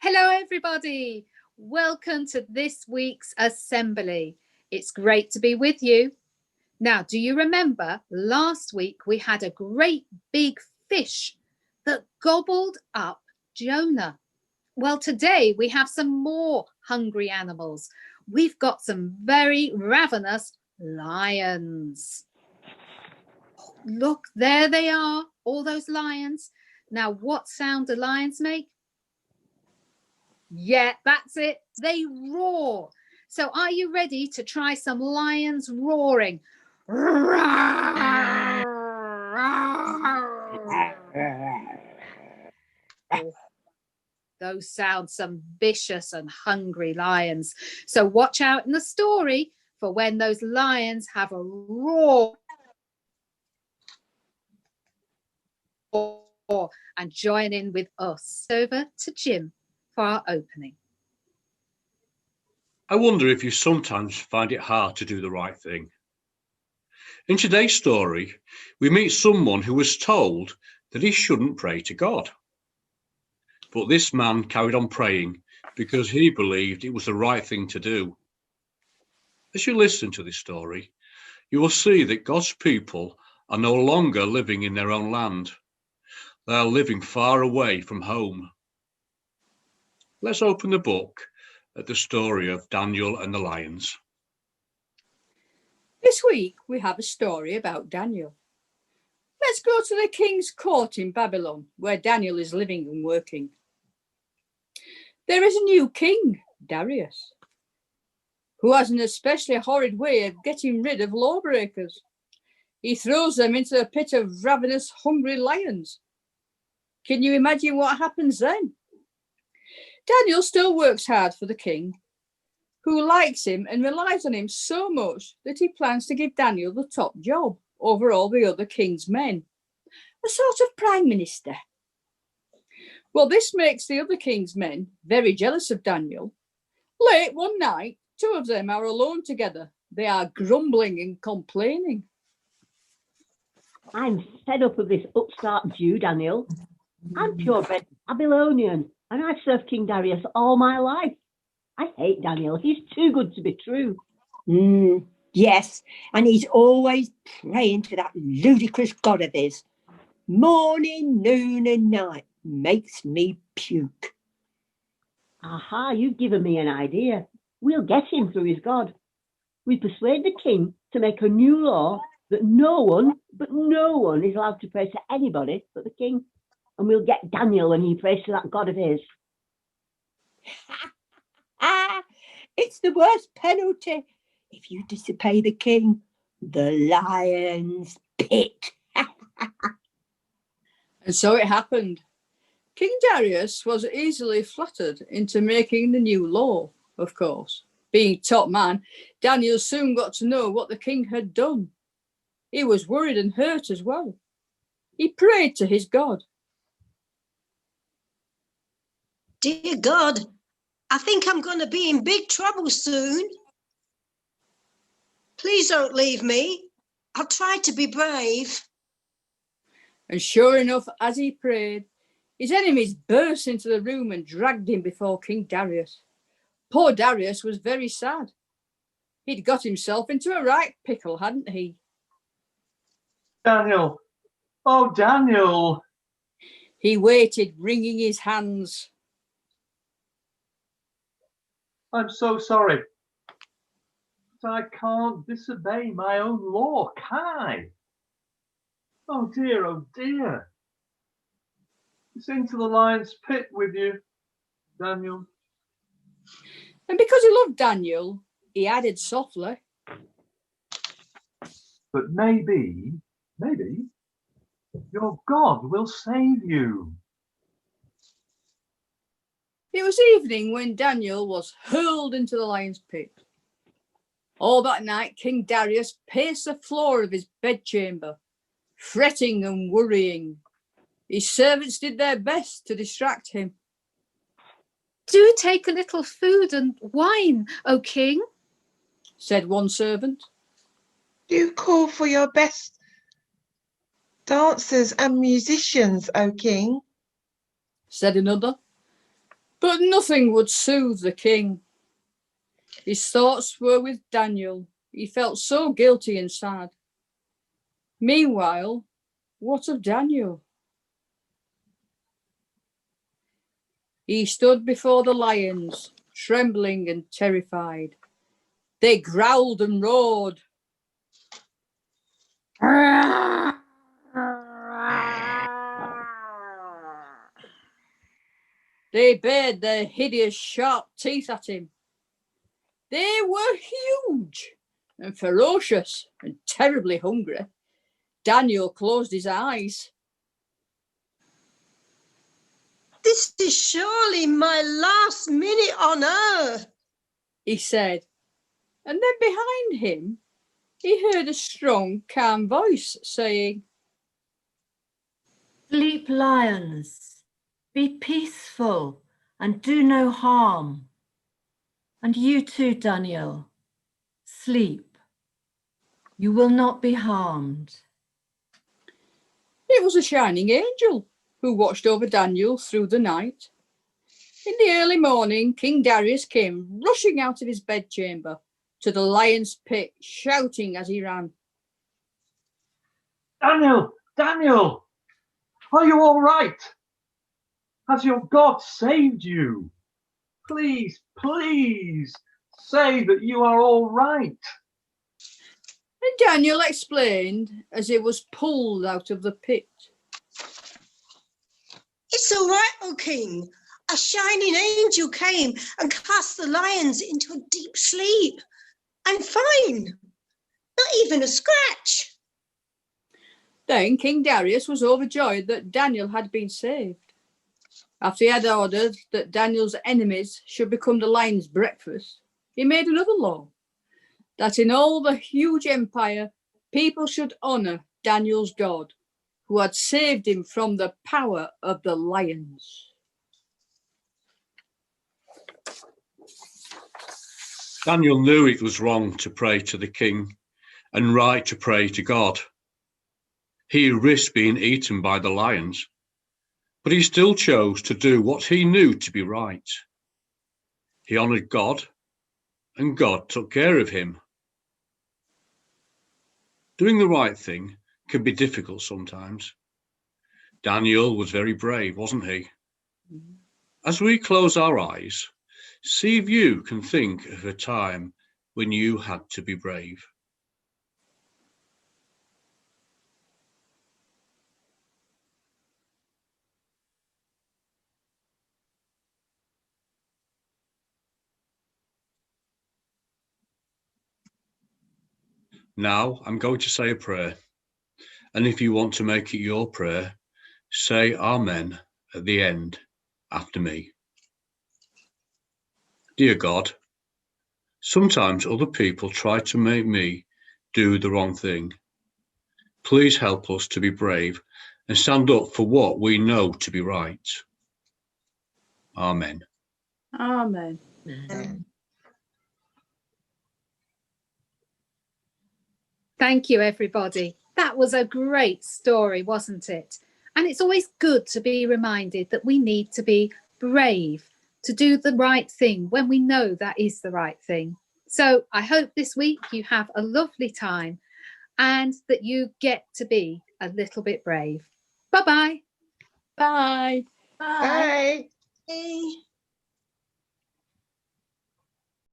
Hello, everybody. Welcome to this week's assembly. It's great to be with you. Now, do you remember last week we had a great big fish that gobbled up Jonah? Well, today we have some more hungry animals. We've got some very ravenous lions. Look, there they are, all those lions. Now, what sound do lions make? Yeah, that's it. They roar. So are you ready to try some lions roaring? Those sound some vicious and hungry lions. So watch out in the story for when those lions have a roar and join in with us. Over to Jim for our opening. I wonder if you sometimes find it hard to do the right thing. In today's story, we meet someone who was told that he shouldn't pray to God. But this man carried on praying because he believed it was the right thing to do. As you listen to this story, you will see that God's people are no longer living in their own land. They are living far away from home. Let's open the book at the story of Daniel and the lions. This week we have a story about Daniel. Let's go to the king's court in Babylon, where Daniel is living and working. There is a new king, Darius, who has an especially horrid way of getting rid of lawbreakers. He throws them into a pit of ravenous, hungry lions. Can you imagine what happens then? Daniel still works hard for the king, who likes him and relies on him so much that he plans to give Daniel the top job over all the other king's men, a sort of prime minister. Well, this makes the other king's men very jealous of Daniel. Late one night, two of them are alone together. They are grumbling and complaining. I'm fed up of this upstart Jew, Daniel. I'm purebred Babylonian, and I've served King Darius all my life. I hate Daniel. He's too good to be true. Yes, and he's always praying to that ludicrous god of his. Morning, noon and night. Makes me puke. Aha, you've given me an idea. We'll get him through his God. We persuade the king to make a new law that no one is allowed to pray to anybody but the king. And we'll get Daniel when he prays to that God of his. It's the worst penalty. If you disobey the king, the lion's pit. And so it happened. King Darius was easily flattered into making the new law, of course. Being top man, Daniel soon got to know what the king had done. He was worried and hurt as well. He prayed to his God. Dear God, I think I'm going to be in big trouble soon. Please don't leave me. I'll try to be brave. And sure enough, as he prayed, his enemies burst into the room and dragged him before King Darius. Poor Darius was very sad. He'd got himself into a right pickle, hadn't he? Daniel! Oh, Daniel! He waited, wringing his hands. I'm so sorry. But I can't disobey my own law, can I? Oh dear, oh dear. It's into the lion's pit with you, Daniel. And because he loved Daniel, he added softly, but maybe, your God will save you. It was evening when Daniel was hurled into the lion's pit. All that night, King Darius paced the floor of his bedchamber, fretting and worrying. His servants did their best to distract him. Do take a little food and wine, O king, said one servant. Do call for your best dancers and musicians, O king, said another. But nothing would soothe the king. His thoughts were with Daniel. He felt so guilty and sad. Meanwhile, what of Daniel? He stood before the lions, trembling and terrified. They growled and roared. They bared their hideous sharp teeth at him. They were huge and ferocious and terribly hungry. Daniel closed his eyes. This is surely my last minute on earth, he said. And then behind him, he heard a strong, calm voice saying, Sleep, lions, be peaceful and do no harm. And you too, Daniel, sleep. You will not be harmed. It was a shining angel who watched over Daniel through the night. In the early morning, King Darius came rushing out of his bedchamber to the lion's pit, shouting as he ran. Daniel, Daniel, are you all right? Has your God saved you? Please, please say that you are all right. And Daniel explained as he was pulled out of the pit. It's all right, O king. A shining angel came and cast the lions into a deep sleep. I'm fine. Not even a scratch. Then King Darius was overjoyed that Daniel had been saved. After he had ordered that Daniel's enemies should become the lion's breakfast, he made another law, that in all the huge empire, people should honour Daniel's God, who had saved him from the power of the lions. Daniel knew it was wrong to pray to the king and right to pray to God. He risked being eaten by the lions, but he still chose to do what he knew to be right. He honoured God, and God took care of him. Doing the right thing can be difficult sometimes. Daniel was very brave, wasn't he? As we close our eyes, see if you can think of a time when you had to be brave. Now I'm going to say a prayer, and if you want to make it your prayer, say Amen at the end after me. Dear God, sometimes other people try to make me do the wrong thing. Please help us to be brave and stand up for what we know to be right. Amen. Amen. Thank you, everybody. That was a great story, wasn't it? And it's always good to be reminded that we need to be brave to do the right thing when we know that is the right thing. So I hope this week you have a lovely time and that you get to be a little bit brave. Bye-bye. Bye. Bye.